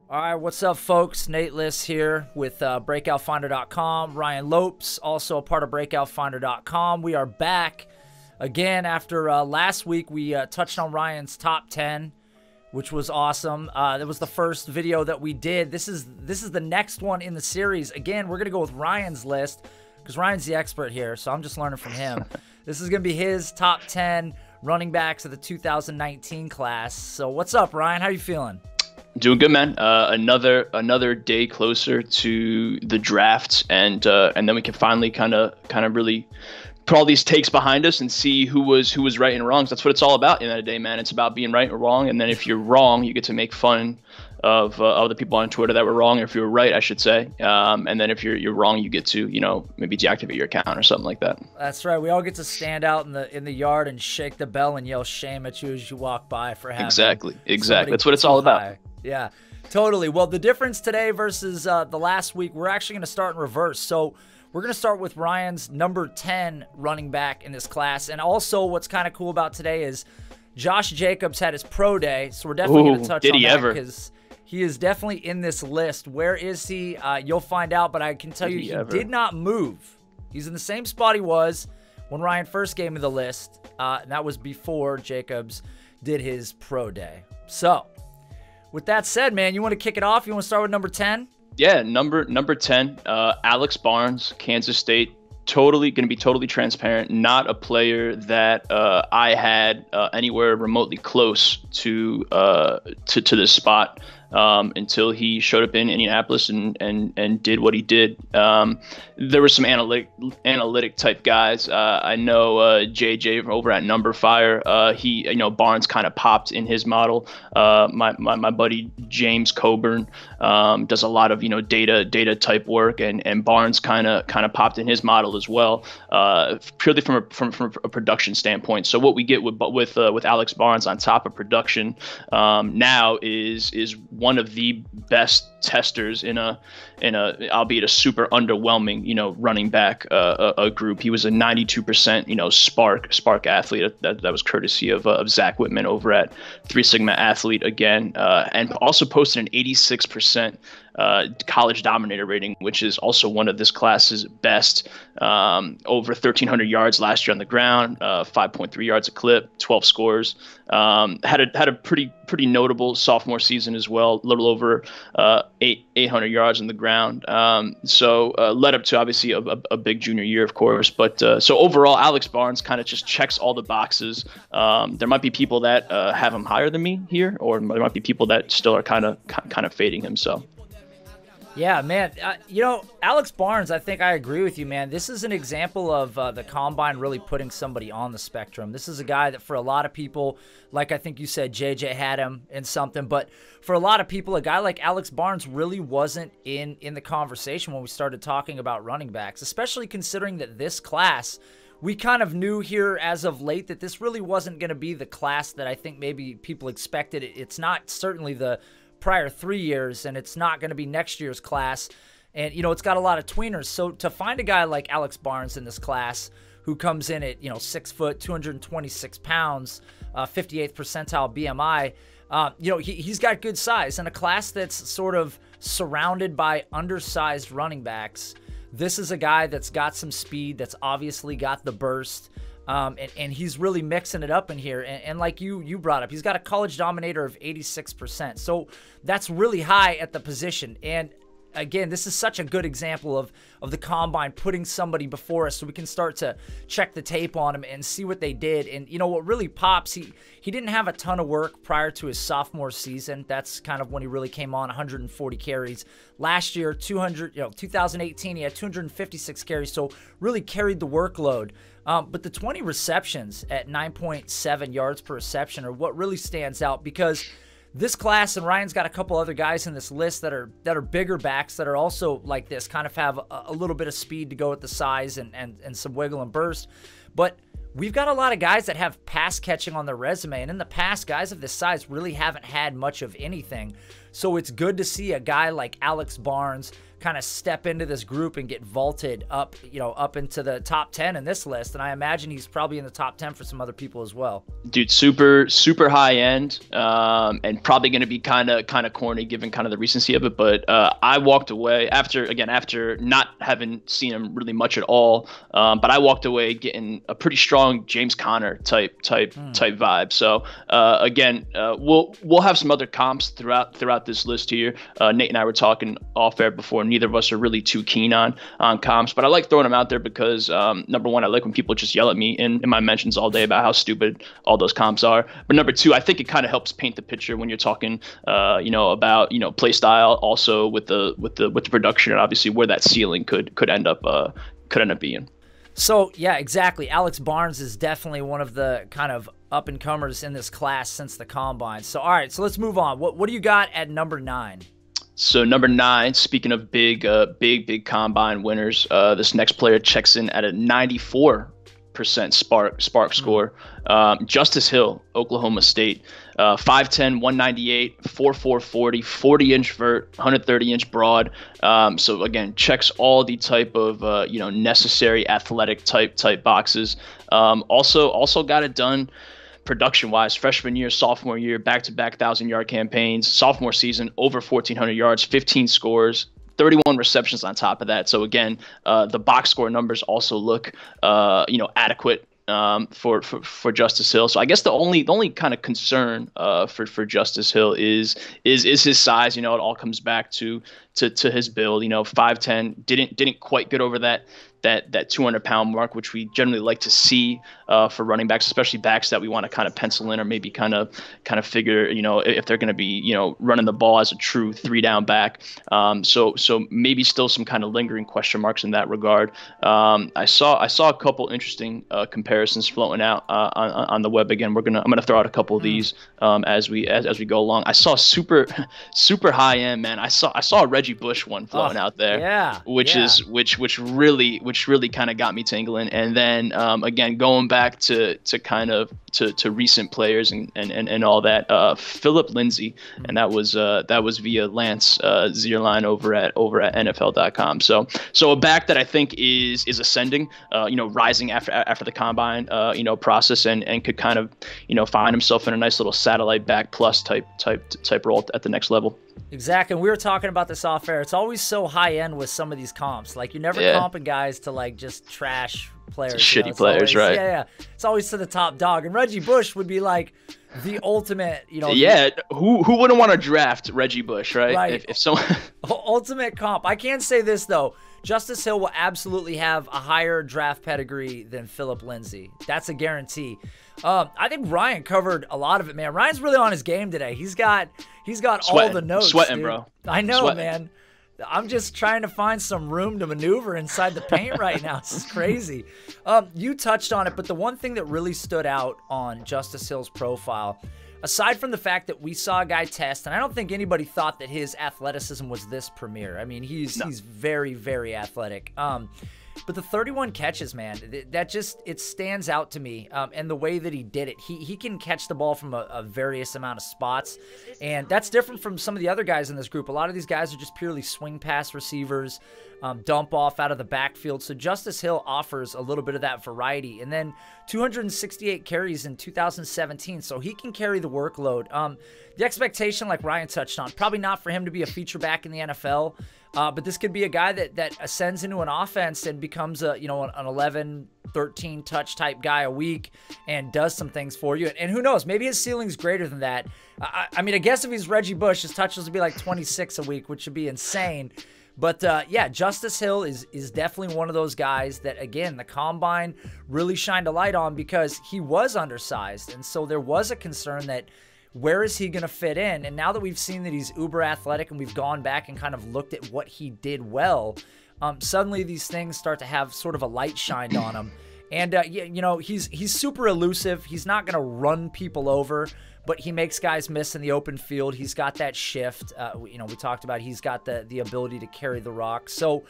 All right, what's up, folks? Nate Liss here with BreakoutFinder.com. Ryan Lopes, also a part of BreakoutFinder.com. We are back again after last week. We touched on Ryan's top 10, which was awesome. That was the first video that we did. This is the next one in the series. Again, we're gonna go with Ryan's list because Ryan's the expert here, so I'm just learning from him. This is gonna be his top 10 running backs of the 2019 class. So what's up, Ryan? How you feeling? Doing good, man. Another day closer to the draft, and then we can finally kind of really put all these takes behind us and see who was right and wrong. That's what it's all about in that day, man. It's about being right or wrong, and then if you're wrong, you get to make fun of the people on Twitter that were wrong, or if you were right, I should say. And then if you're wrong, you get to maybe deactivate your account or something like that. That's right. We all get to stand out in the yard and shake the bell and yell shame at you as you walk by for having exactly. That's what it's all about. Yeah, totally. Well, the difference today versus the last week, we're actually going to start in reverse. So we're going to start with Ryan's number 10 running back in this class. And also what's kind of cool about today is Josh Jacobs had his pro day. So we're definitely going to touch on that because he is definitely in this list. Where is he? You'll find out, but I can tell you he did not move. He's in the same spot he was when Ryan first gave me the list. And that was before Jacobs did his pro day. So with that said, man, you want to kick it off? You want to start with number 10? Yeah, number 10, Alex Barnes, Kansas State. Going to be totally transparent. Not a player that I had anywhere remotely close to this spot until he showed up in Indianapolis and did what he did. There were some analytic type guys. I know JJ over at Number Fire. Barnes kind of popped in his model. My buddy James Coburn does a lot of data type work, and Barnes kind of popped in his model as well, purely from a production standpoint. So what we get with Alex Barnes on top of production now is one of the best testers in a albeit a super underwhelming running back a group. He was a 92% spark athlete. That was courtesy of Zach Whitman over at 3 Sigma Athlete again, and also posted an 86% college dominator rating, which is also one of this class's best. Over 1,300 yards last year on the ground, 5.3 yards a clip, 12 scores. Had a pretty notable sophomore season as well, a little over 800 yards on the ground. So led up to obviously a big junior year, of course. But so overall, Alex Barnes kind of just checks all the boxes. There might be people that have him higher than me here, or there might be people that still are kind of fading him. So. Yeah, man. Alex Barnes, I think I agree with you, man. This is an example of the combine really putting somebody on the spectrum. This is a guy that for a lot of people, like I think you said, JJ had him in something, but for a lot of people, a guy like Alex Barnes really wasn't in the conversation when we started talking about running backs, especially considering that this class, we kind of knew here as of late that this really wasn't going to be the class that I think maybe people expected. It's not certainly the prior 3 years, and it's not going to be next year's class. And, it's got a lot of tweeners. So to find a guy like Alex Barnes in this class who comes in at, 6 foot, 226 pounds, 58th percentile BMI, he's got good size. In a class that's sort of surrounded by undersized running backs, this is a guy that's got some speed, that's obviously got the burst. And he's really mixing it up in here. And like you brought up, he's got a college dominator of 86%. So that's really high at the position. And again, this is such a good example of the combine putting somebody before us so we can start to check the tape on him and see what they did. And what really pops, he didn't have a ton of work prior to his sophomore season. That's kind of when he really came on, 140 carries. Last year, 2018, he had 256 carries, so really carried the workload. But the 20 receptions at 9.7 yards per reception are what really stands out, because this class, and Ryan's got a couple other guys in this list that are bigger backs that are also like this, kind of have a little bit of speed to go with the size and some wiggle and burst. But we've got a lot of guys that have pass catching on their resume, and in the past, guys of this size really haven't had much of anything. So it's good to see a guy like Alex Barnes kind of step into this group and get vaulted up, up into the top 10 in this list. And I imagine he's probably in the top 10 for some other people as well. Dude, super high end, and probably going to be kind of corny given kind of the recency of it. But I walked away after not having seen him really much at all. But I walked away getting a pretty strong James Conner type vibe. So again, we'll have some other comps throughout this list here. Nate and I were talking off air before. Neither of us are really too keen on comps, but I like throwing them out there because number one, I like when people just yell at me in my mentions all day about how stupid all those comps are. But number two, I think it kind of helps paint the picture when you're talking, about play style, also with the production, and obviously where that ceiling could end up being. So yeah, exactly. Alex Barnes is definitely one of the kind of up and comers in this class since the combine. So all right, so let's move on. What do you got at number 9? So number 9, speaking of big combine winners, this next player checks in at a 94% spark score. Justice Hill, Oklahoma State, 5'10", 198, 4'4", 40, 40-inch vert, 130-inch broad. So again, checks all the type of necessary athletic type boxes. Also got it done production-wise, freshman year, sophomore year, back-to-back 1,000-yard campaigns. Sophomore season, over 1,400 yards, 15 scores, 31 receptions on top of that. So again, the box score numbers also look, adequate for Justice Hill. So I guess the only kind of concern for Justice Hill is his size. It all comes back to his build. 5'10", didn't quite get over that 200-pound mark, which we generally like to see for running backs, especially backs that we want to kind of pencil in or maybe kind of figure, if they're going to be, running the ball as a true 3-down back. So maybe still some kind of lingering question marks in that regard. I saw a couple interesting comparisons floating out on the web. Again, I'm gonna throw out a couple of these as we go along. I saw super high end, man. I saw a Reggie Bush one floating out there, which really kind of got me tingling. And then again, going back to recent players and all that, Philip Lindsay, and that was via Lance Zierlein over at NFL.com. So a back that I think is ascending, rising after the combine process, and could kind of find himself in a nice little satellite back plus type role at the next level. Exactly. And we were talking about this off air. It's always so high end with some of these comps. Like, you're never comping guys to like just trash players. Shitty players, right? Yeah. It's always to the top dog. And Reggie Bush would be like the ultimate, who wouldn't want to draft Reggie Bush, right? If someone ultimate comp. I can say this though. Justice Hill will absolutely have a higher draft pedigree than Philip Lindsay. That's a guarantee. I think Ryan covered a lot of it, man. Ryan's really on his game today. He's got all the notes. Sweating, dude. bro. I know, man. I'm just trying to find some room to maneuver inside the paint right now. This is crazy. You touched on it, but the one thing that really stood out on Justice Hill's profile, aside from the fact that we saw a guy test, and I don't think anybody thought that his athleticism was this premier. I mean, he's very, very athletic. But the 31 catches, man, it stands out to me. And the way that he did it, he can catch the ball from a various amount of spots. And that's different from some of the other guys in this group. A lot of these guys are just purely swing pass receivers, dump off out of the backfield. So Justice Hill offers a little bit of that variety. And then 268 carries in 2017. So he can carry the workload. The expectation, like Ryan touched on, probably not for him to be a feature back in the NFL. But this could be a guy that ascends into an offense and becomes an 11, 13 touch type guy a week and does some things for you. And who knows, maybe his ceiling's greater than that. I mean, I guess if he's Reggie Bush, his touches would be like 26 a week, which would be insane. But yeah, Justice Hill is definitely one of those guys that, again, the combine really shined a light on because he was undersized. And so there was a concern that, where is he going to fit in? And now that we've seen that he's uber athletic and we've gone back and kind of looked at what he did well, suddenly these things start to have sort of a light shined on him. And, he's super elusive. He's not going to run people over, but he makes guys miss in the open field. He's got that shift. We talked about he's got the ability to carry the rock. So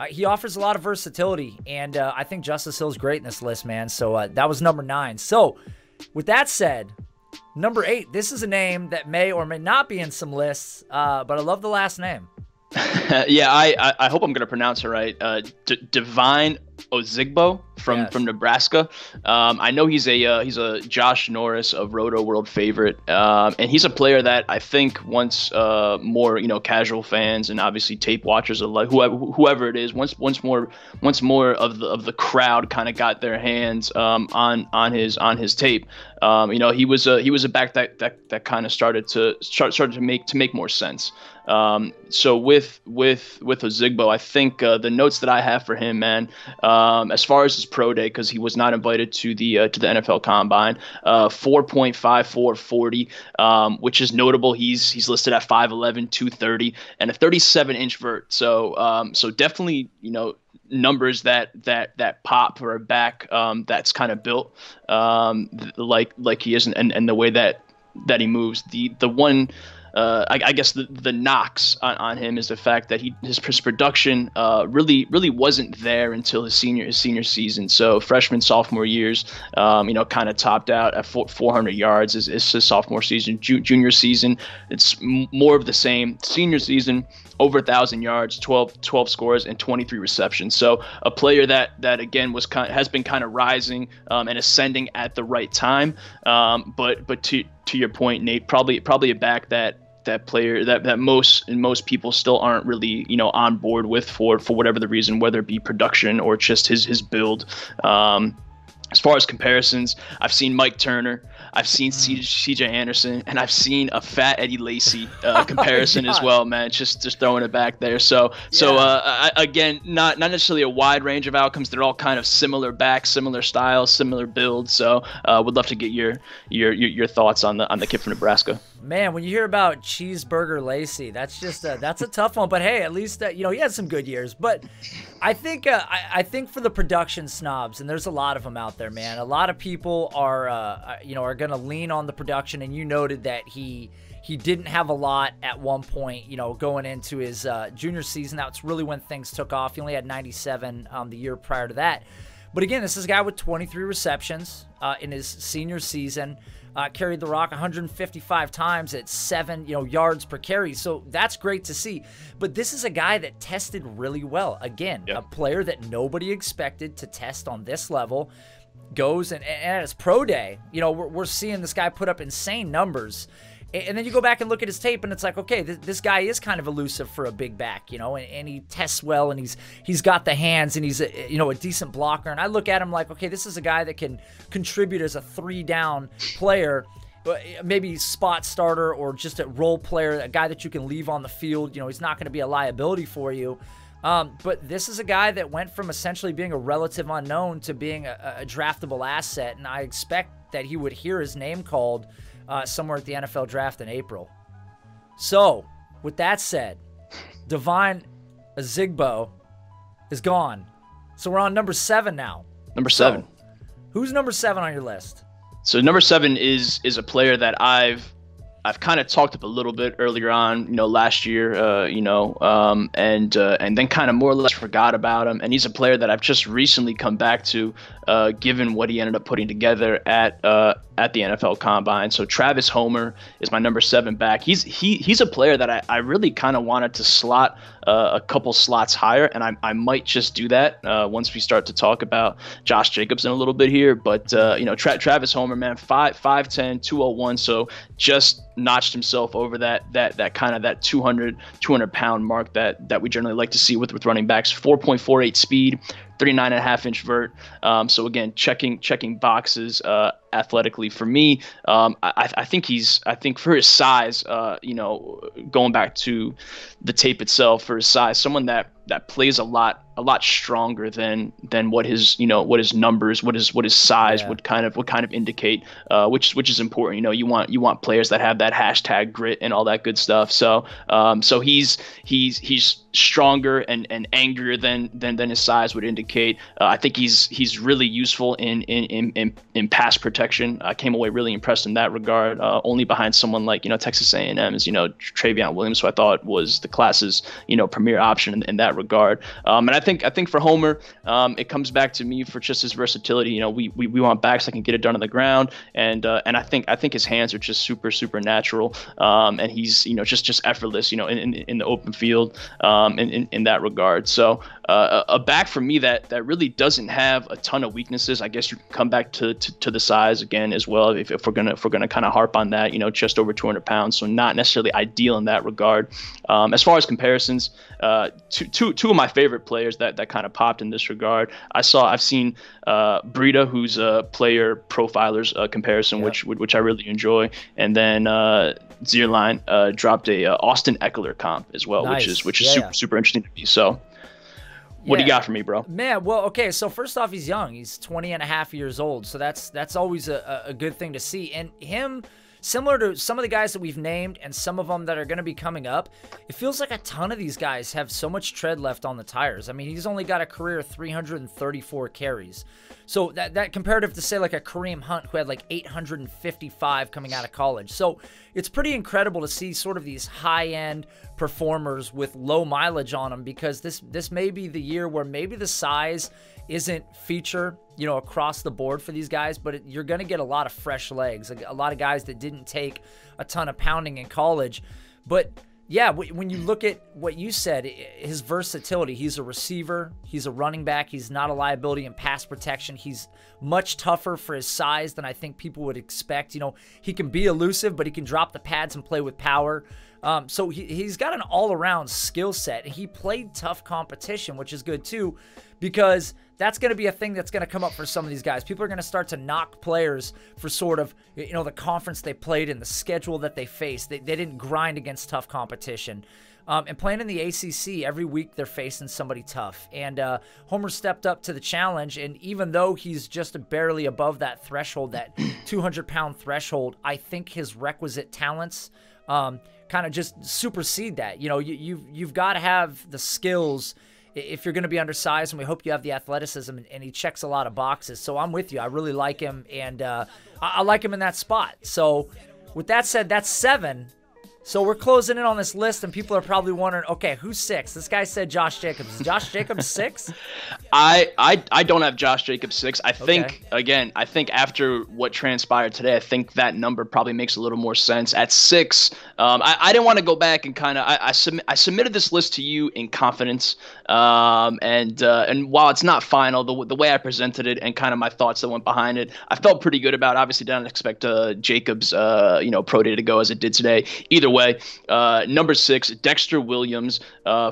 he offers a lot of versatility. And I think Justice Hill's great in this list, man. So that was number 9. So with that said, number 8, this is a name that may or may not be in some lists, but I love the last name. Yeah, I hope I'm gonna pronounce it right. Divine Ozigbo from Nebraska. I know he's a Josh Norris of Roto World favorite, and he's a player that I think once more casual fans and obviously tape watchers alike, whoever it is, once more of the crowd kind of got their hands on his tape. He was a back that kind of started to make more sense. So with Ozigbo, I think the notes that I have for him, man, as far as his pro day, because he was not invited to the NFL Combine, 4.54 40, which is notable. He's listed at 5'11", 230, and a 37-inch vert. So definitely numbers that pop for a back that's kind of built like he is, and the way that he moves. The one I guess the knocks on him is the fact that his production really wasn't there until his senior season. So freshman, sophomore years, kind of topped out at 400 yards is his sophomore season. Junior season, it's more of the same. Senior season, over 1,000 yards, 12 scores, and 23 receptions. So a player that again has been kind of rising and ascending at the right time. But to your point, Nate, probably a back that player that most people still aren't really on board with for whatever the reason, whether it be production or just his build. As far as comparisons, I've seen Mike Turner, I've seen C.J. Anderson, and I've seen a fat Eddie Lacy comparison as well, man. Just throwing it back there. So again, not necessarily a wide range of outcomes. They're all kind of similar backs, similar styles, similar builds. So would love to get your thoughts on the kid from Nebraska. Man, when you hear about Cheeseburger Lacy, that's just that's a tough one. But hey, at least he had some good years. But I think for the production snobs, and there's a lot of them out there, man. A lot of people are going to lean on the production, and you noted that he didn't have a lot at one point, going into his junior season. That's really when things took off. He only had 97 the year prior to that. But again, this is a guy with 23 receptions in his senior season. Carried the rock 155 times at 7 yards per carry. So that's great to see. But this is a guy that tested really well. Again, a player that nobody expected to test on this level goes and at his pro day, we're seeing this guy put up insane numbers. And then you go back and look at his tape, and it's like, okay, this guy is kind of elusive for a big back, and he tests well, and he's got the hands, and he's a decent blocker. And I look at him like, okay, this is a guy that can contribute as a 3-down player, maybe spot starter or just a role player, a guy that you can leave on the field. He's not going to be a liability for you. But this is a guy that went from essentially being a relative unknown to being a draftable asset, and I expect that he would hear his name called somewhere at the NFL draft in April. So, with that said, Divine Ozigbo is gone. So we're on number 7 now. Number 7. So, who's number 7 on your list? So number 7 is a player that I've kind of talked up a little bit earlier on, last year, and then kind of more or less forgot about him. And he's a player that I've just recently come back to, given what he ended up putting together at the NFL Combine. So Travis Homer is my number 7 back. He's a player that I really kind of wanted to slot a couple slots higher, and I might just do that once we start to talk about Josh Jacobs in a little bit here. But Travis Homer, man, 5'10", 201, so just notched himself over that kind of that 200 pound mark that we generally like to see with running backs. 4.48 speed, 39.5-inch vert. So again, checking boxes athletically for me. I think for his size, going back to the tape itself, for his size, someone that plays a lot stronger than what his numbers, what his size would kind of indicate, which is important. You want players that have that hashtag grit and all that good stuff. So he's stronger and angrier than his size would indicate. I think he's really useful in pass protection. I came away really impressed in that regard, only behind someone like Texas A&M's Travion Williams, who I thought was the class's premier option in that regard. And I think for Homer, it comes back to me for just his versatility. You know, we want backs that can get it done on the ground, and I think his hands are just super natural, and he's, you know, just effortless, you know, in the open field, in that regard. So a back for me that really doesn't have a ton of weaknesses. I guess you can come back to the size again as well, if we're gonna kind of harp on that. You know, just over 200 pounds, so not necessarily ideal in that regard. As far as comparisons, two of my favorite players that kind of popped in this regard. I've seen Brita, who's a player profilers comparison, which I really enjoy, and then Zierlein dropped a Austin Eckler comp as well, Nice. which is super interesting to me. So what do you got for me, bro? Man, well, okay, so first off, he's young. He's 20 and a half years old, so that's always a good thing to see. And him, similar to some of the guys that we've named and some of them that are going to be coming up, it feels like a ton of these guys have so much tread left on the tires. I mean, he's only got a career 334 carries. So that comparative to, say, like a Kareem Hunt, who had like 855 coming out of college. So it's pretty incredible to see sort of these high-end performers with low mileage on them, because this may be the year where maybe the size isn't feature, you know, across the board for these guys, but you're going to get a lot of fresh legs, a lot of guys that didn't take a ton of pounding in college. But yeah, when you look at what you said, his versatility, he's a receiver, he's a running back, he's not a liability in pass protection. He's much tougher for his size than I think people would expect. You know, he can be elusive, but he can drop the pads and play with power. So he's got an all-around skill set. He played tough competition, which is good too, because that's going to be a thing that's going to come up for some of these guys. People are going to start to knock players for sort of, you know, the conference they played in, the schedule that they faced. They didn't grind against tough competition. And playing in the ACC, every week they're facing somebody tough. And Homer stepped up to the challenge, and even though he's just barely above that threshold, that 200-pound threshold, I think his requisite talents kind of just supersede that. You know, you've got to have the skills if you're going to be undersized, and we hope you have the athleticism, and he checks a lot of boxes. So I'm with you. I really like him, and I like him in that spot. So with that said, that's 7. So we're closing in on this list, and people are probably wondering, okay, who's 6? This guy said Josh Jacobs. Is Josh Jacobs 6? I don't have Josh Jacobs 6. I think, again, after what transpired today, I think that number probably makes a little more sense. At 6, I didn't want to go back and kind of I submitted this list to you in confidence, and while it's not final, the way I presented it and kind of my thoughts that went behind it, I felt pretty good about it. Obviously, didn't expect Jacobs pro day to go as it did today. Either way, number 6, Dexter Williams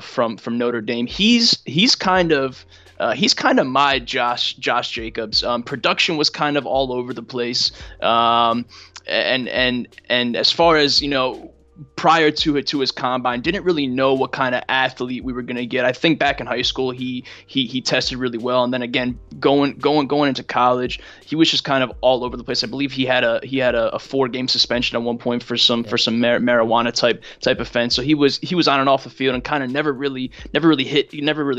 from Notre Dame. He's kind of my Josh Jacobs. Production was kind of all over the place, and as far as, you know, prior to his combine, didn't really know what kind of athlete we were going to get. I think back in high school he tested really well, and then again going into college, he was just kind of all over the place. I believe he had a 4-game suspension at one point for some marijuana type offense. So he was on and off the field and kind of never really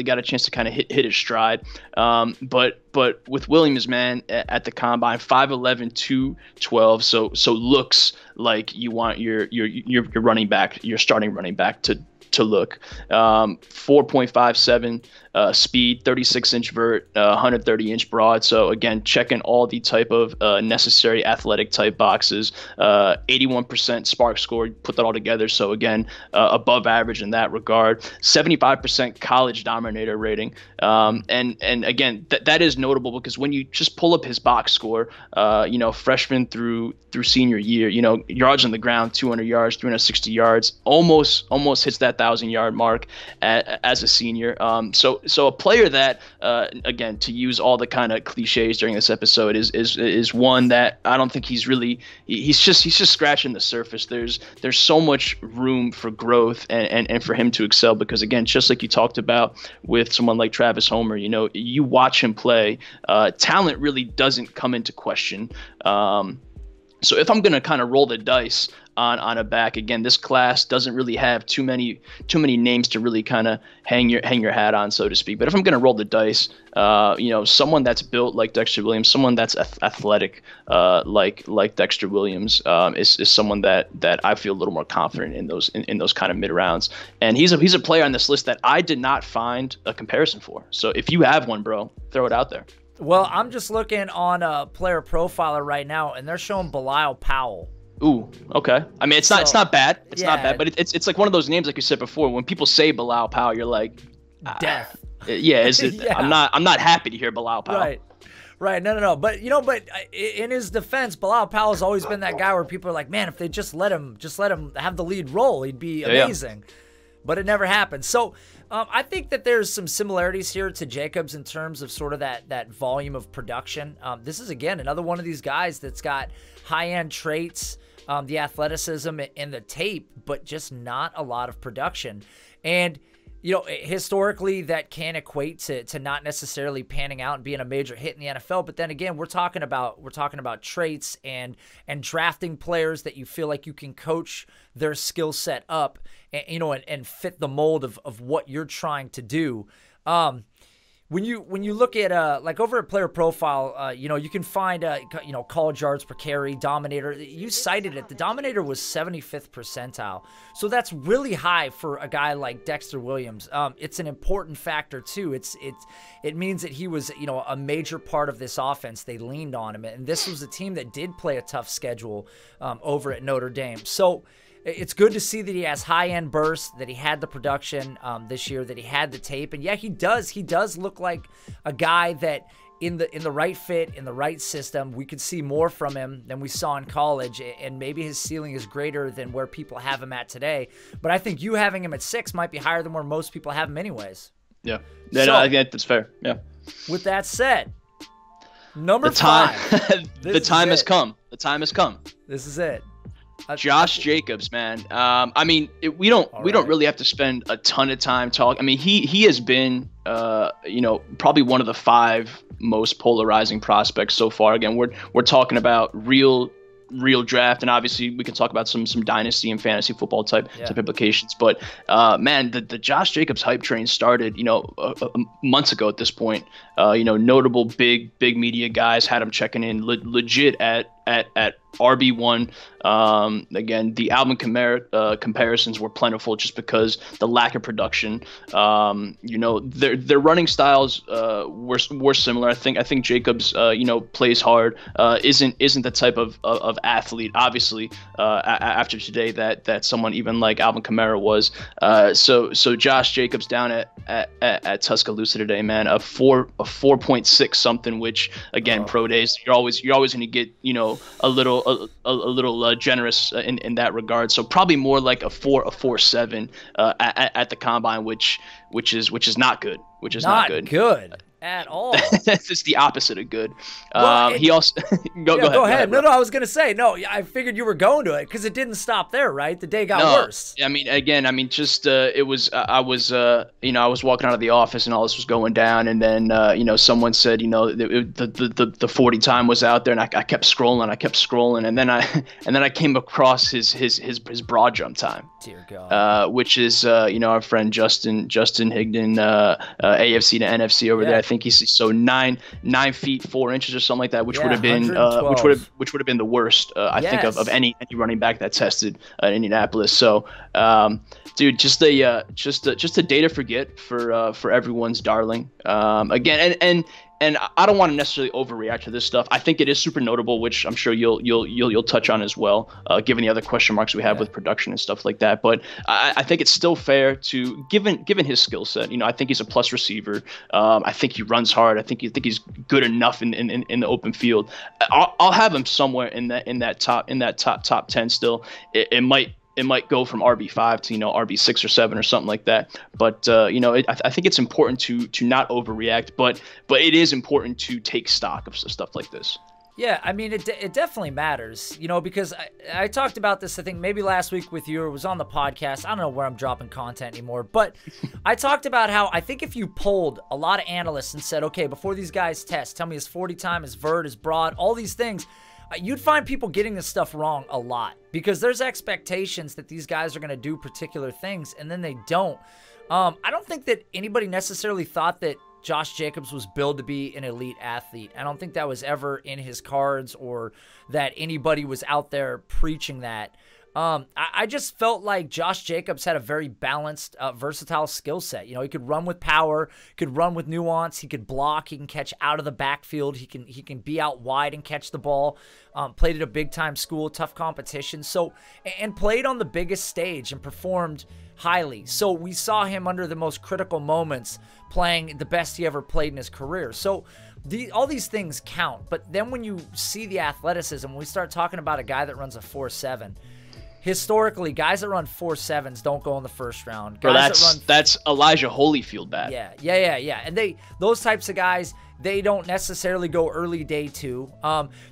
got a chance to kind of hit his stride. But with Williams, man, at the combine, 5'11", 212, so looks like you want your running back, your starting running back to look. 4.57 speed, 36-inch vert, 130-inch broad. So again, checking all the type of necessary athletic type boxes. 81% spark score, put that all together. So again, above average in that regard. 75% college dominator rating. And again, that is notable because when you just pull up his box score, freshman through senior year, yards on the ground, 200 yards, 360 yards, almost hits that 1,000-yard mark as a senior. So a player that, again, to use all the kind of cliches during this episode, is one that I don't think he's just scratching the surface. There's so much room for growth and for him to excel because, again, just like you talked about with someone like Travis Homer, you watch him play, talent really doesn't come into question. So if I'm going to kind of roll the dice on a back, again, this class doesn't really have too many names to really kind of hang your hat on, so to speak. But if I'm going to roll the dice, someone that's built like Dexter Williams, someone that's athletic like Dexter Williams is someone that I feel a little more confident in those kind of mid rounds. And he's a player on this list that I did not find a comparison for. So if you have one, bro, throw it out there. Well, I'm just looking on a player profiler right now, and they're showing Bilal Powell. Ooh, okay. I mean, it's not bad. It's not bad, but it's like one of those names, like you said before. When people say Bilal Powell, you're like, death. Yeah, yeah. I'm not happy to hear Bilal Powell. Right. No. But in his defense, Bilal Powell has always been that guy where people are like, man, if they just let him have the lead role, he'd be amazing. Yeah. But it never happened. So I think that there's some similarities here to Jacobs in terms of sort of that volume of production. This is, again, another one of these guys that's got high-end traits, the athleticism and the tape, but just not a lot of production. And, historically that can equate to not necessarily panning out and being a major hit in the NFL. But then again, we're talking about traits and drafting players that you feel like you can coach their skill set up and fit the mold of what you're trying to do. When you look at like over at Player Profile, you can find college yards per carry, Dominator. You cited it. The Dominator was 75th percentile, so that's really high for a guy like Dexter Williams. It's an important factor too. It means that he was a major part of this offense. They leaned on him, and this was a team that did play a tough schedule over at Notre Dame. So it's good to see that he has high-end bursts, that he had the production this year, that he had the tape. And yeah, he does look like a guy that in the right fit, in the right system, we could see more from him than we saw in college. And maybe his ceiling is greater than where people have him at today. But I think you having him at 6 might be higher than where most people have him anyways. Yeah. No, I think that's fair. Yeah. With that said, number 5. The time has come. The time has come. This is it. Josh Jacobs, man. I mean, we don't really have to spend a ton of time talking. I mean, he has been, probably one of the 5 most polarizing prospects so far. Again, we're talking about real draft, and obviously we can talk about some dynasty and fantasy football type implications. But man, the Josh Jacobs hype train started months ago at this point. Notable big media guys had him checking in legit at RB1. Again, the Alvin Kamara comparisons were plentiful just because the lack of production. Their running styles were similar. I think Jacobs plays hard. Isn't the type of athlete, obviously, after today that someone even like Alvin Kamara was. So Josh Jacobs down at Tuscaloosa today, man, a 4.6 something, which again, pro days, you're always going to get a little generous in that regard. So probably more like a 4.7 at the combine, which is not good. Which is not good at all. That's just the opposite of good. He also go ahead. No, I was gonna say no. I figured you were going to it because it didn't stop there, right? The day got worse. I mean, just it was. I was walking out of the office and all this was going down, and then someone said the 40 time was out there, and I kept scrolling, and then I came across his broad jump time. Dear God. Which is our friend Justin Higdon, AFC to NFC over there. I think he's 9 feet 4 inches or something like that, which would have been the worst I think of any running back that tested in Indianapolis. So dude, just a day to forget for everyone's darling. Again, and I don't want to necessarily overreact to this stuff. I think it is super notable, which I'm sure you'll touch on as well, given the other question marks we have with production and stuff like that. But I think it's still fair to, given his skill set, I think he's a plus receiver. I think he runs hard. I think he's good enough in the open field. I'll have him somewhere in that top 10 still. It might go from RB5 to RB6 or 7 or something like that. But I think it's important to not overreact, but it is important to take stock of stuff like this. Yeah, I mean, it definitely matters, because I talked about this, I think maybe last week with you, or it was on the podcast. I don't know where I'm dropping content anymore, but I talked about how I think if you polled a lot of analysts and said, okay, before these guys test, tell me his 40 time, his vert, his broad, all these things, you'd find people getting this stuff wrong a lot because there's expectations that these guys are going to do particular things, and then they don't. I don't think that anybody necessarily thought that Josh Jacobs was billed to be an elite athlete. I don't think that was ever in his cards or that anybody was out there preaching that. I just felt like Josh Jacobs had a very balanced, versatile skill set. You know, he could run with power, could run with nuance, he could block, he can catch out of the backfield, he can be out wide and catch the ball. Played at a big-time school, tough competition, and played on the biggest stage and performed highly. So we saw him under the most critical moments playing the best he ever played in his career. So all these things count. But then when you see the athleticism, when we start talking about a guy that runs a 4.7, historically, guys that run 4.7s don't go in the first round. Guys that's Elijah Holyfield bad. Yeah. And those types of guys, they don't necessarily go early day 2.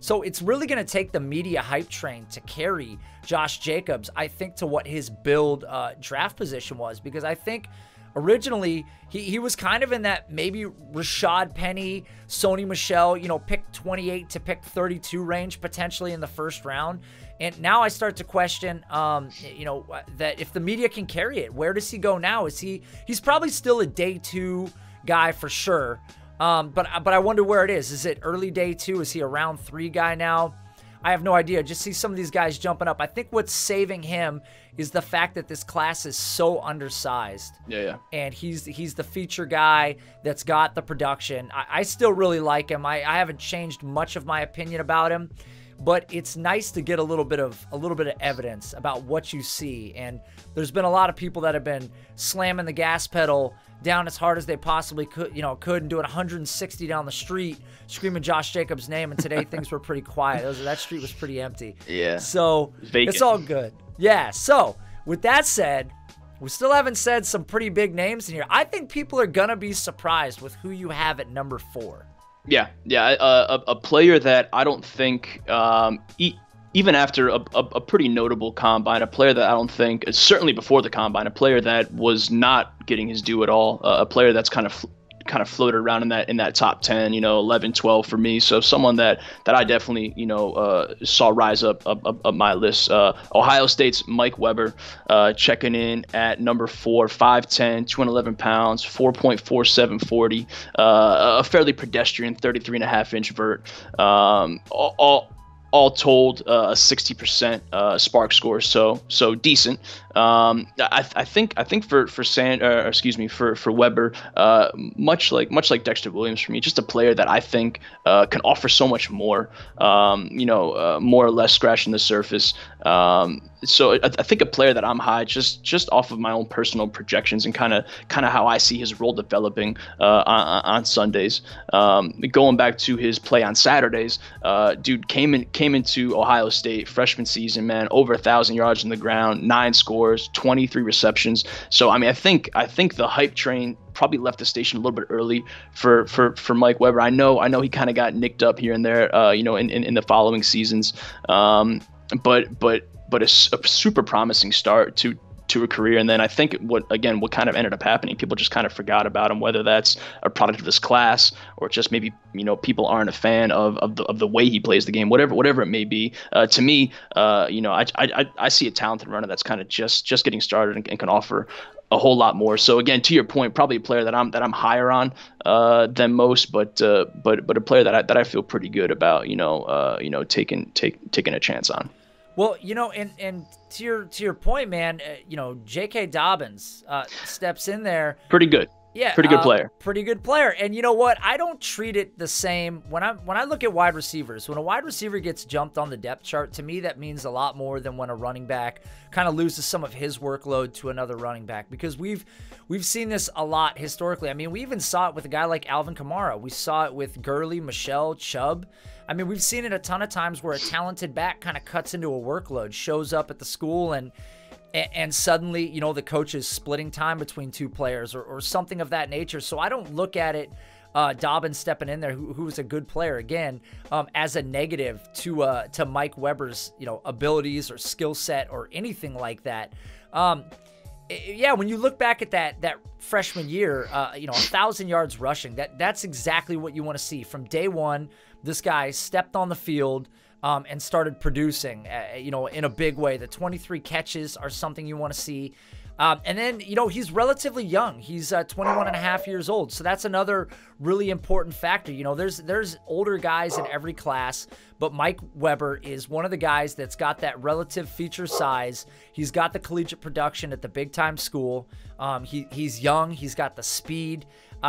So it's really going to take the media hype train to carry Josh Jacobs, I think, to what his build draft position was. Because I think originally he was kind of in that maybe Rashad Penny, Sony Michel, pick 28 to pick 32 range potentially in the first round. And now I start to question, that if the media can carry it, where does he go now? He's probably still a day 2 guy for sure. But I wonder where it is. Is it early day 2? Is he a round 3 guy now? I have no idea. Just see some of these guys jumping up. I think what's saving him is the fact that this class is so undersized. Yeah. And he's the feature guy that's got the production. I still really like him. I haven't changed much of my opinion about him. But it's nice to get a little bit of evidence about what you see. And there's been a lot of people that have been slamming the gas pedal down as hard as they possibly could and doing 160 down the street, screaming Josh Jacobs' name. And today things were pretty quiet. That street was pretty empty. Yeah. So it's all good. Yeah. So with that said, we still haven't said some pretty big names in here. I think people are gonna be surprised with who you have at number 4. Yeah, a player that I don't think, even after a pretty notable combine, a player that I don't think, certainly before the combine, a player that was not getting his due at all, a player that's kind of floated around in that top 10, 11, 12 for me. So someone that I definitely, saw rise up my list. Ohio State's Mike Weber, checking in at number 4, 5'10", 211 pounds, 4.4740, a fairly pedestrian 33.5-inch vert. All told, a 60% spark score, so decent. I think for Weber, much like Dexter Williams for me, just a player that I think can offer so much more. More or less scratching the surface. So I think a player that I'm high just off of my own personal projections and kind of how I see his role developing on Sundays. Going back to his play on Saturdays, dude came into Ohio State freshman season, man, over 1,000 yards on the ground, 9 scores, 23 receptions. So I think the hype train probably left the station a little bit early for Mike Weber. I know he kind of got nicked up here and there, in the following seasons. But a super promising start to a career. And then I think what kind of ended up happening, people just kind of forgot about him, whether that's a product of this class or just maybe, people aren't a fan of the way he plays the game, whatever it may be. To me, I see a talented runner that's kind of just getting started and can offer a whole lot more. So again, to your point, probably a player that I'm higher on than most, but a player that I feel pretty good about, taking a chance on. Well, and to your point, man, J.K. Dobbins steps in there. Pretty good. Yeah, pretty good player. Pretty good player. And you know what? I don't treat it the same when I look at wide receivers. When a wide receiver gets jumped on the depth chart, to me that means a lot more than when a running back kind of loses some of his workload to another running back, because we've seen this a lot historically. I mean, we even saw it with a guy like Alvin Kamara. We saw it with Gurley, Michelle, Chubb. I mean, we've seen it a ton of times where a talented back kind of cuts into a workload, shows up at the school, and suddenly, the coach is splitting time between 2 players or something of that nature. So I don't look at it, Dobbins stepping in there, who is a good player, again, as a negative to Mike Weber's, abilities or skill set or anything like that. Yeah, when you look back at that freshman year, 1,000 yards rushing, that's exactly what you want to see. From day one, this guy stepped on the field, and started producing, in a big way. The 23 catches are something you want to see. And then, he's relatively young. He's 21 and a half years old. So that's another really important factor. There's older guys in every class, but Mike Weber is one of the guys that's got that relative feature size. He's got the collegiate production at the big time school. He's young. He's got the speed.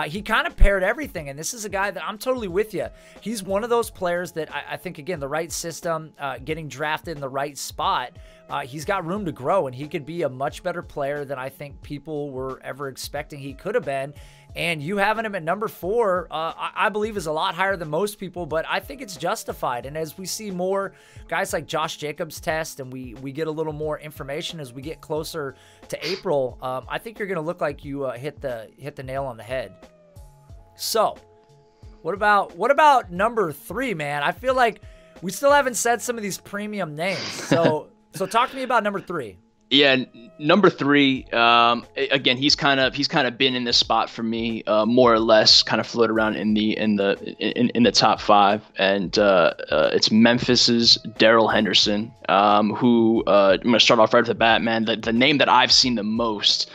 He kind of paired everything, and this is a guy that I'm totally with you. He's one of those players that I think, again, the right system, getting drafted in the right spot, he's got room to grow, and he could be a much better player than I think people were ever expecting he could have been. And you having him at number 4, I believe is a lot higher than most people, but I think it's justified. And as we see more guys like Josh Jacobs test, and we get a little more information as we get closer to April, I think you're going to look like you hit the nail on the head. So, what about number 3, man? I feel like we still haven't said some of these premium names. So talk to me about number 3. Yeah, number 3. Again, he's kind of been in this spot for me, more or less, kind of float around in the top 5, and it's Memphis's Darryl Henderson, who I'm gonna start off right off the bat, man. The name that I've seen the most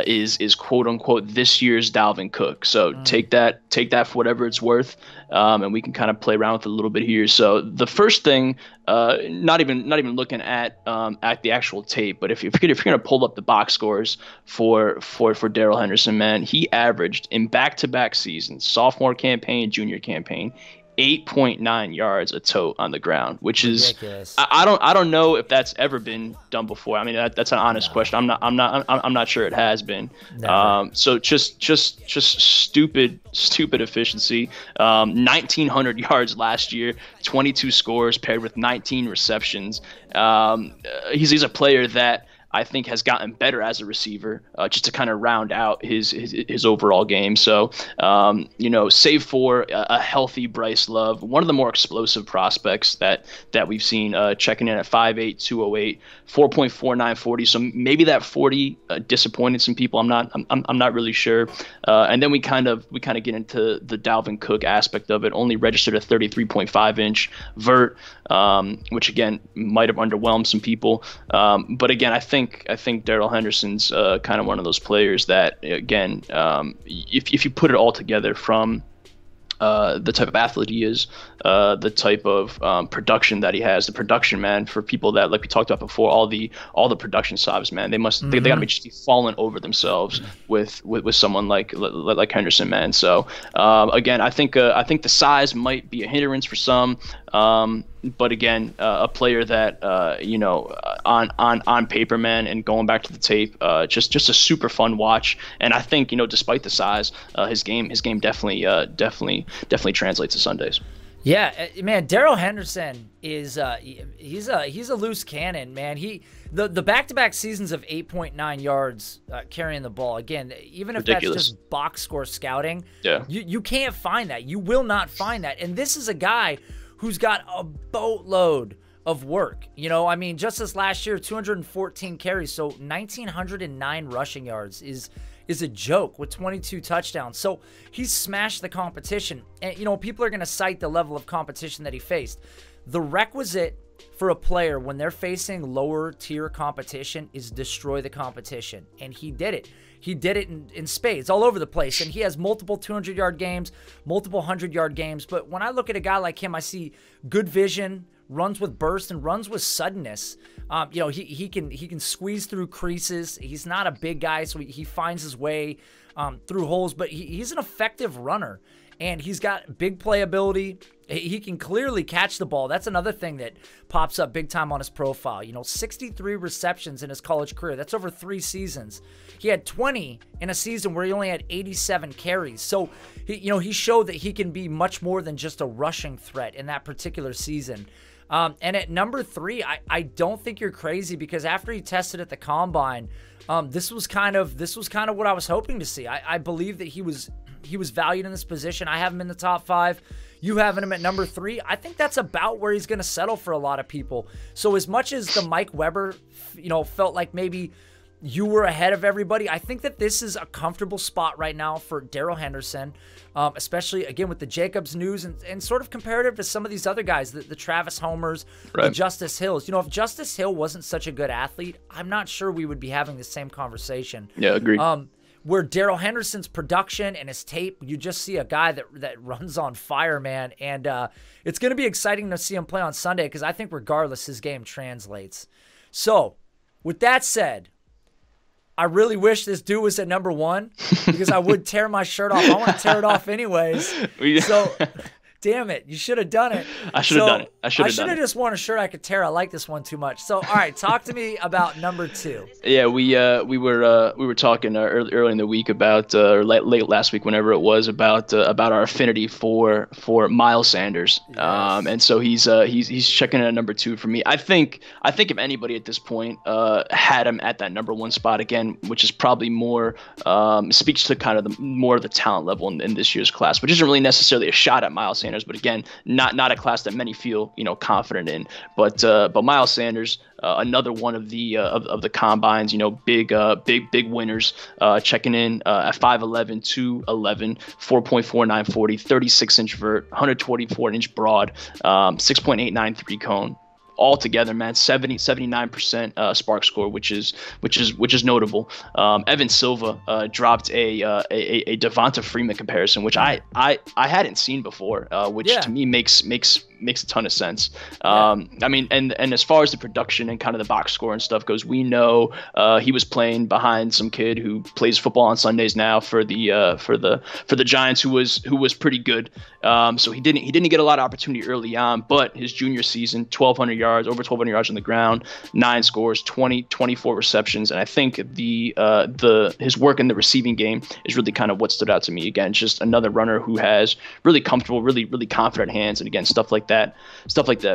is quote unquote this year's Dalvin Cook. So take that for whatever it's worth, and we can kind of play around with it a little bit here. So the first thing, not even looking at the actual tape, but if you're gonna pull up the box scores for Darryl Henderson, man, he averaged in back-to-back seasons, sophomore campaign, junior campaign, 8.9 yards a tote on the ground, which is ridiculous. I don't know if that's ever been done before. I mean, that's an honest question. I'm not sure it has been. So just stupid efficiency. 1,900 yards last year, 22 scores paired with 19 receptions. He's a player that I think has gotten better as a receiver, just to kind of round out his overall game. So, save for a healthy Bryce Love, one of the more explosive prospects that we've seen, checking in at 5'8", 208, 4.49 40. So maybe that 40 disappointed some people. I'm not really sure. And then we kind of get into the Dalvin Cook aspect of it. Only registered a 33.5-inch vert, which again might have underwhelmed some people. But again, I think Darryl Henderson's kind of one of those players that, again, if you put it all together, from the type of athlete he is, the type of production that he has, the production, man, for people that, like we talked about before, all the production subs, man, they gotta be just falling over themselves with someone like Henderson, man. So again, I think the size might be a hindrance for some. But again, a player that on paper, man, and going back to the tape, just a super fun watch. And I think, despite the size, his game definitely translates to Sundays. Yeah, man, Darryl Henderson is he's a loose cannon, man. The back-to-back seasons of 8.9 yards carrying the ball. Again, even if ridiculous. That's just box score scouting, yeah, you can't find that. You will not find that. And this is a guy who's got a boatload of work. Just this last year, 214 carries, so 1,909 rushing yards is a joke with 22 touchdowns. So he's smashed the competition. And, people are going to cite the level of competition that he faced. The requisite for a player when they're facing lower tier competition is destroy the competition. And he did it. He did it in spades all over the place. And he has multiple 200-yard games, multiple 100-yard games. But when I look at a guy like him, I see good vision, runs with burst, and runs with suddenness. He can squeeze through creases. He's not a big guy, so he finds his way through holes, but he's an effective runner, and he's got big playability. He can clearly catch the ball. That's another thing that pops up big time on his profile. 63 receptions in his college career. That's over 3 seasons. He had 20 in a season where he only had 87 carries. So, he showed that he can be much more than just a rushing threat in that particular season. And at number 3, I don't think you're crazy, because after he tested at the combine, this was kind of what I was hoping to see. I believe that he was valued in this position. I have him in the top 5. You having him at number 3. I think that's about where he's going to settle for a lot of people. So as much as the Mike Weber, felt like maybe you were ahead of everybody. I think that this is a comfortable spot right now for Darryl Henderson, especially, again, with the Jacobs news and sort of comparative to some of these other guys, the Travis Homers, the Justice Hills. You know, if Justice Hill wasn't such a good athlete, I'm not sure we would be having the same conversation. Yeah, agreed. Where Darrell Henderson's production and his tape, you just see a guy that runs on fire, man. And it's going to be exciting to see him play on Sunday because I think regardless, his game translates. So, with that said, I really wish this dude was at number 1 because I would tear my shirt off. I want to tear it off anyways. So, damn it. You should have done it. I should have done it. I should have just worn a shirt I could tear. I like this one too much. So, all right, talk to me about number 2. Yeah, we were talking early in the week about or late last week, whenever it was, about our affinity for Miles Sanders. Yes. And so he's checking in at number 2 for me. I think if anybody at this point had him at that number 1 spot again, which is probably more speaks to kind of more of the talent level in this year's class, which isn't really necessarily a shot at Miles Sanders, but again, not a class that many feel confident in. But Miles Sanders, another one of the combines, big winners, checking in at 5'11", 211, 4.49 40, 36-inch vert, 124-inch broad, 6.89 3-cone. All together, man, 79% spark score, which is notable. Evan Silva dropped a Devonta Freeman comparison, which I hadn't seen before, which to me makes a ton of sense. I mean, and as far as the production and kind of the box score and stuff goes, we know he was playing behind some kid who plays football on Sundays now for the Giants, who was pretty good. So he didn't get a lot of opportunity early on, but his junior season, 1,200 yards, over 1,200 yards on the ground, 9 scores, 24 receptions, and I think his work in the receiving game is really kind of what stood out to me. Again, just another runner who has really comfortable, really confident hands, and again, stuff like that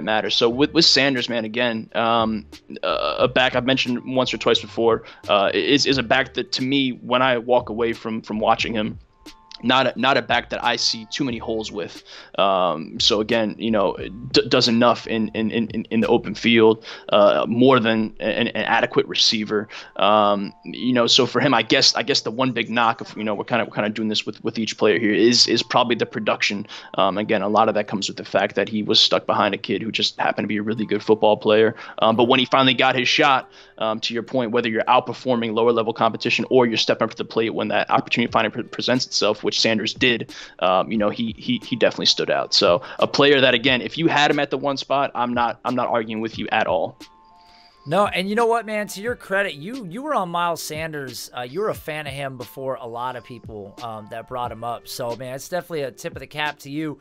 matters. So with Sanders, man, again, a back I've mentioned once or twice before, is a back that, to me, when I walk away from watching him, not a back that I see too many holes with. So again, does enough in the open field, more than an adequate receiver. So for him, I guess the one big knock of, we're kind of doing this with each player here is probably the production. Again, a lot of that comes with the fact that he was stuck behind a kid who just happened to be a really good football player. But when he finally got his shot, to your point, whether you're outperforming lower level competition or you're stepping up to the plate when that opportunity finally presents itself, which Sanders did, he definitely stood out. So a player that, again, if you had him at the 1 spot, I'm not arguing with you at all. No, and you know what, man? To your credit, you were on Miles Sanders. You were a fan of him before a lot of people that brought him up. So, man, it's definitely a tip of the cap to you.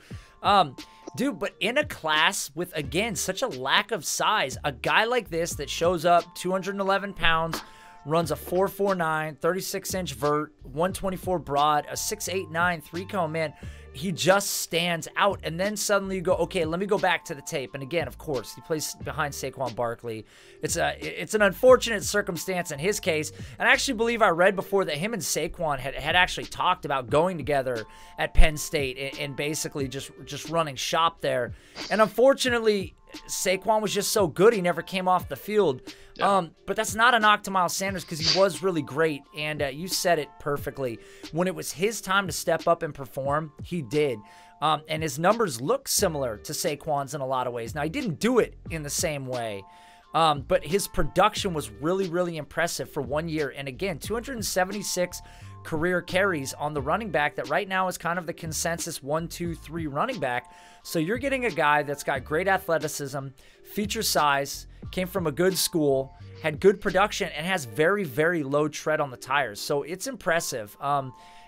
Dude, but in a class with, again, such a lack of size, a guy like this that shows up 211 pounds, runs a 4.49, 36-inch vert, 124 broad, a 6.89 3-cone, man, he just stands out. And then suddenly you go, okay, let me go back to the tape. And again, of course, he plays behind Saquon Barkley. It's an unfortunate circumstance in his case. And I actually believe I read before that him and Saquon had actually talked about going together at Penn State and basically just running shop there. And unfortunately, Saquon was just so good, he never came off the field. Yeah. But that's not a knock to Miles Sanders because he was really great, and you said it perfectly. When it was his time to step up and perform, he did. And his numbers look similar to Saquon's in a lot of ways. Now, he didn't do it in the same way, but his production was really, really impressive for 1 year. And again, 276 career carries on the running back that right now is kind of the consensus 1, 2, 3 running back. So you're getting a guy that's got great athleticism, feature size, came from a good school, had good production, and has very, very low tread on the tires. So it's impressive.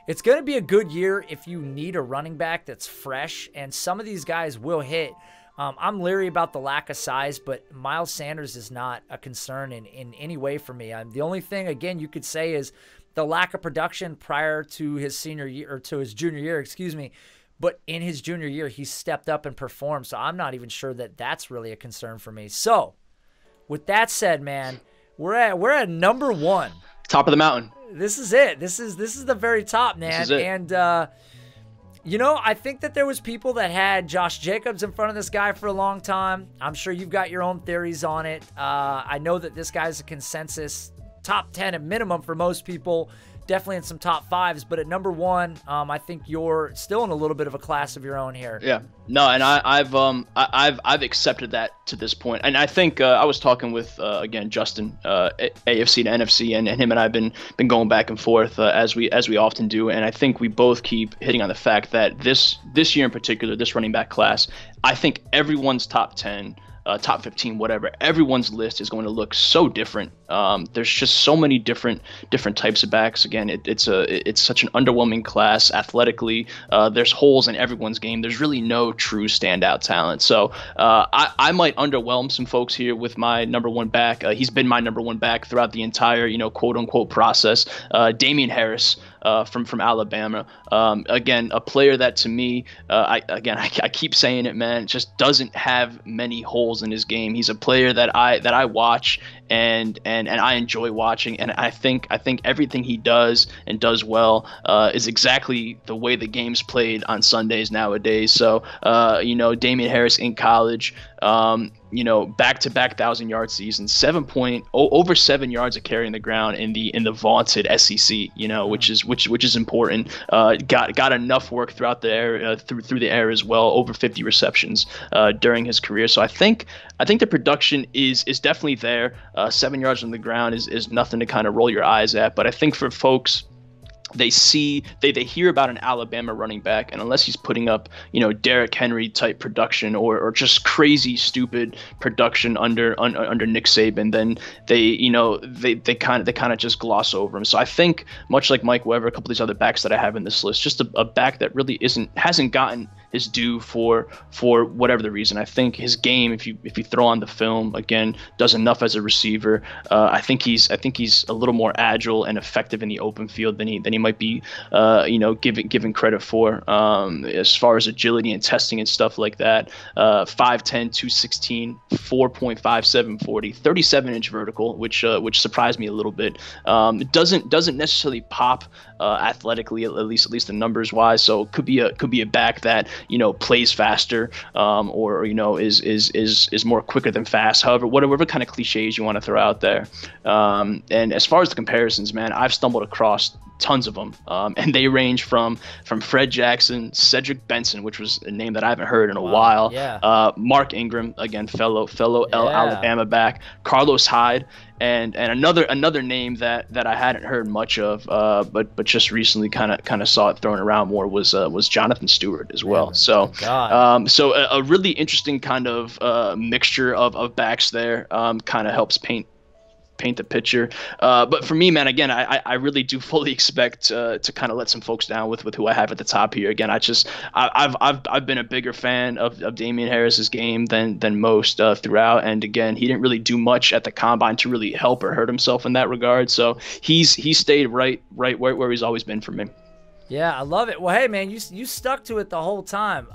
It's going to be a good year if you need a running back that's fresh, and some of these guys will hit. I'm leery about the lack of size, but Miles Sanders is not a concern in any way for me. The only thing, again, you could say is the lack of production prior to his senior year, or to his junior year, excuse me. But in his junior year, he stepped up and performed. So I'm not even sure that that's really a concern for me. So with that said, man, we're at number 1. Top of the mountain. This is it. This is the very top, man. This is it. And I think that there was people that had Josh Jacobs in front of this guy for a long time. I'm sure you've got your own theories on it. I know that this guy's a consensus top 10 at minimum for most people. Definitely in some top 5s, but at number 1, I think you're still in a little bit of a class of your own here. Yeah, no, and I've accepted that to this point, and I think I was talking with again Justin, AFC to NFC, and him and I've been going back and forth as we often do, and I think we both keep hitting on the fact that this year in particular, this running back class, I think everyone's top 10. Top 15, whatever, everyone's list is going to look so different. There's just so many different types of backs. Again, it's such an underwhelming class athletically. There's holes in everyone's game. There's really no true standout talent. So I might underwhelm some folks here with my number 1 back. He's been my number 1 back throughout the entire, quote unquote process. Damien Harris. From Alabama. Again, a player that to me, I keep saying it, man, just doesn't have many holes in his game. He's a player that I watch and I enjoy watching, and I think everything he does and does well is exactly the way the game's played on Sundays nowadays. So Damien Harris in college, back-to-back 1,000-yard seasons, over 7 yards of carrying the ground in the vaunted SEC, which is important. Got enough work throughout the air, through the air as well, over 50 receptions during his career. So I think the production is definitely there. 7 yards on the ground is nothing to kind of roll your eyes at, but I think for folks, they hear about an Alabama running back, and unless he's putting up, Derrick Henry type production or just crazy stupid production under Nick Saban, then they kind of just gloss over him. So I think, much like Mike Weber, a couple of these other backs that I have in this list, just a back that really hasn't gotten his due for whatever the reason. I think his game, if you throw on the film, again, does enough as a receiver. I think he's a little more agile and effective in the open field than he might be given credit for, as far as agility and testing and stuff like that. 5'10", 216, 4.57 40, 37-inch vertical, which surprised me a little bit. It doesn't necessarily pop athletically, at least the numbers wise. So it could be a back that plays faster, or is more quicker than fast. However, whatever kind of cliches you want to throw out there. And as far as the comparisons, man, I've stumbled across tons of them, and they range from Fred Jackson, Cedric Benson, which was a name that I haven't heard in a while. Yeah. Mark Ingram, again, fellow Alabama back, Carlos Hyde, and another name that I hadn't heard much of, but just recently kind of saw it thrown around more was Jonathan Stewart as well. Man, so a really interesting kind of mixture of backs there, kind of helps paint the picture. But for me, man, again, I really do fully expect to kind of let some folks down with who I have at the top here. Again, I've been a bigger fan of Damien Harris's game than most throughout. And again, he didn't really do much at the combine to really help or hurt himself in that regard. So he stayed right where he's always been for me. Yeah, I love it. Well, hey, man, you stuck to it the whole time.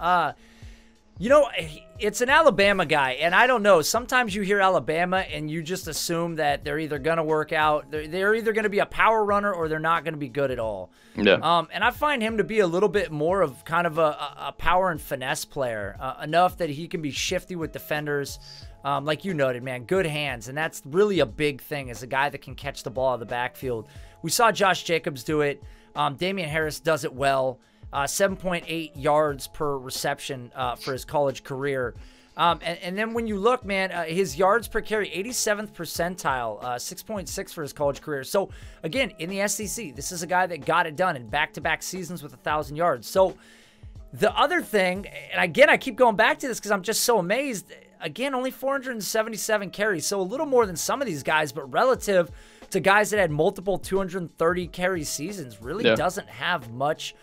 It's an Alabama guy, and I don't know. Sometimes you hear Alabama, and you just assume that they're either going to work out, they're either going to be a power runner, or they're not going to be good at all. Yeah. And I find him to be a little bit more of kind of a power and finesse player, enough that he can be shifty with defenders. Like you noted, man, good hands, and that's really a big thing, as a guy that can catch the ball out of the backfield. We saw Josh Jacobs do it. Damien Harris does it well. 7.8 yards per reception for his college career. And then when you look, man, his yards per carry, 87th percentile, 6.6 for his college career. So, again, in the SEC, this is a guy that got it done in back-to-back seasons with 1,000 yards. So, the other thing, and again, I keep going back to this because I'm just so amazed. Again, only 477 carries, so a little more than some of these guys, but relative to guys that had multiple 230 carry seasons, really doesn't have much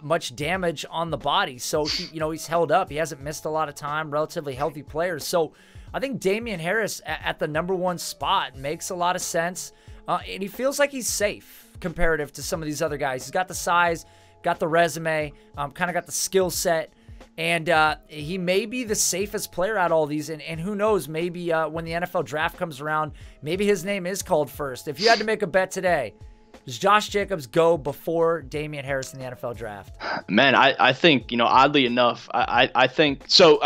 much damage on the body. So, he's held up. He hasn't missed a lot of time, relatively healthy players. So, I think Damien Harris at the number 1 spot makes a lot of sense. And he feels like he's safe comparative to some of these other guys. He's got the size, got the resume, kind of got the skill set. And he may be the safest player out of all these. And who knows, maybe when the NFL draft comes around, maybe his name is called first. If you had to make a bet today, does Josh Jacobs go before Damien Harris in the NFL draft? Man, I think, oddly enough, I think so.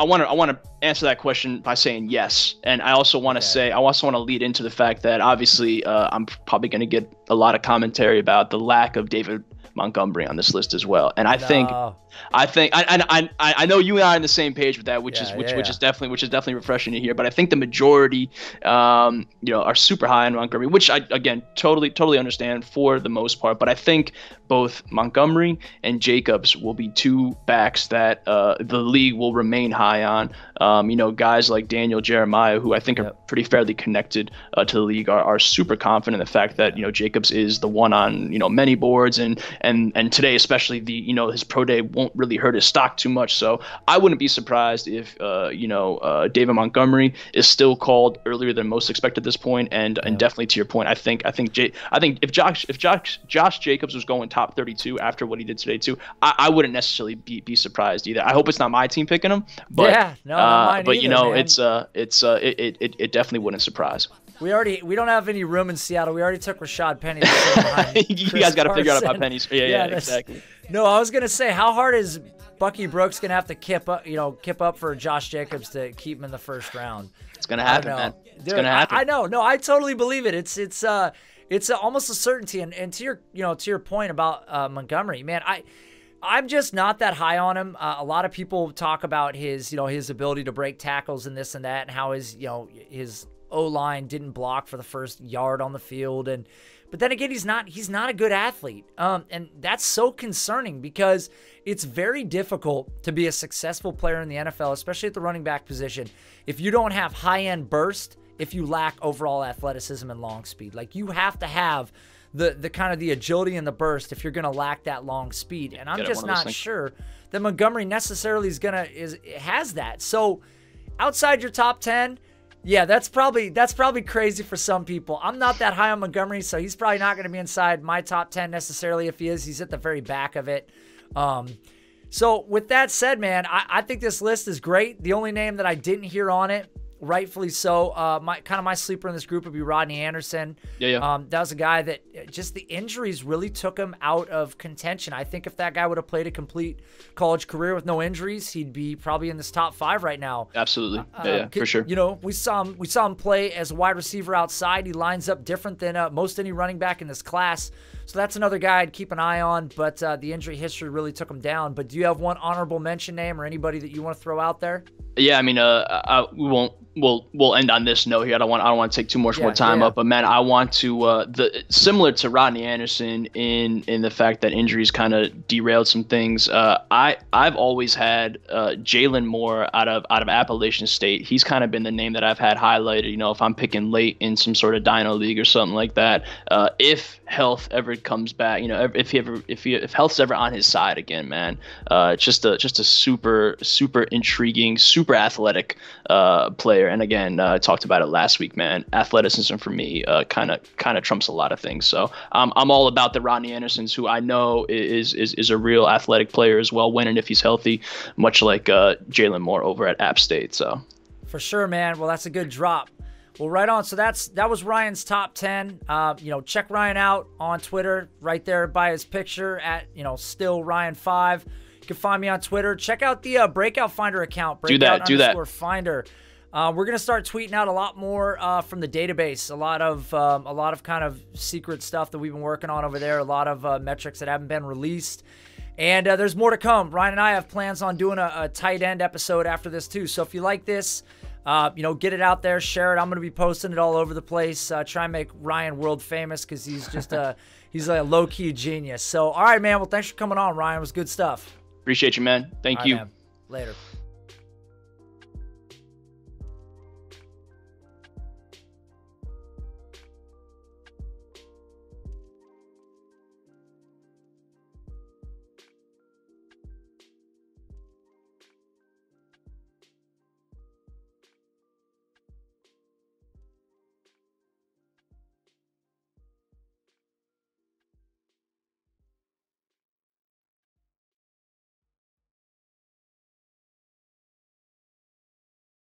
want to answer that question by saying yes, and I also want to say I also want to lead into the fact that obviously I'm probably going to get a lot of commentary about the lack of David Montgomery on this list as well, and I think I know you and I are on the same page with that, which is definitely refreshing to hear. But I think the majority, are super high on Montgomery, which I again totally understand for the most part. But I think both Montgomery and Jacobs will be two backs that the league will remain high on. Guys like Daniel Jeremiah, who I think are pretty fairly connected to the league, are super confident in the fact that Jacobs is the one on many boards, and today especially his pro day won't really hurt his stock too much. So I wouldn't be surprised if David Montgomery is still called earlier than most expected at this point. And definitely to your point, I think if Josh Jacobs was going top 32 after what he did today too, I wouldn't necessarily be surprised either. I hope it's not my team picking him, but not mine either, it definitely wouldn't surprise. We don't have any room in Seattle. We already took Rashad Penny. You guys got to figure out about Penny's. Yeah, exactly. No, I was gonna say, how hard is Bucky Brooks gonna have to kip up for Josh Jacobs to keep him in the first round? It's gonna happen, man. It's gonna happen. I know. No, I totally believe it. It's almost a certainty. And to your point about Montgomery, man, I'm just not that high on him. A lot of people talk about his ability to break tackles and this and that, and how his O-line didn't block for the first yard on the field, but then again, he's not a good athlete, and that's so concerning because it's very difficult to be a successful player in the NFL, especially at the running back position, if you don't have high-end burst, if you lack overall athleticism and long speed. Like, you have to have the kind of the agility and the burst if you're going to lack that long speed, and I'm just not sure that Montgomery necessarily has that. So outside your top 10, yeah, that's probably crazy for some people. I'm not that high on Montgomery, so he's probably not going to be inside my top 10 necessarily. If he is, he's at the very back of it. So with that said, man, I think this list is great. The only name that I didn't hear on it, rightfully so, my sleeper in this group would be Rodney Anderson. That was a guy that just the injuries really took him out of contention. I think if that guy would have played a complete college career with no injuries, he'd be probably in this top 5 right now. Absolutely. For sure. We saw him play as a wide receiver outside. He lines up different than most any running back in this class. So that's another guy I'd keep an eye on, but the injury history really took him down. But do you have one honorable mention name or anybody that you want to throw out there? Yeah, I mean, we won't. We'll end on this note here. I don't want to take too much more time up, but man, I want to similar to Rodney Anderson in the fact that injuries kind of derailed some things. I've always had Jalen Moore out of Appalachian State. He's kind of been the name that I've had highlighted. If I'm picking late in some sort of Dino league or something like that, if health ever comes back, if health's ever on his side again, man, just a super intriguing, super athletic player. And again, I talked about it last week, man. Athleticism for me kind of trumps a lot of things. So I'm all about the Rodney Andersons, who I know is a real athletic player as well, when and if he's healthy, much like Jalen Moore over at App State. So for sure, man. Well, that's a good drop. Well, right on. So that was Ryan's top 10. Check Ryan out on Twitter, right there by his picture at still Ryan5. You can find me on Twitter. Check out the Breakout Finder account. Breakout Do that. Finder. We're gonna start tweeting out a lot more from the database. A lot of kind of secret stuff that we've been working on over there. A lot of metrics that haven't been released, and there's more to come. Ryan and I have plans on doing a tight end episode after this too. So if you like this, get it out there, share it. I'm gonna be posting it all over the place. Try and make Ryan world famous because he's just he's a low key genius. So all right, man. Well, thanks for coming on, Ryan. It was good stuff. Appreciate you, man. Thank you. Man. Later.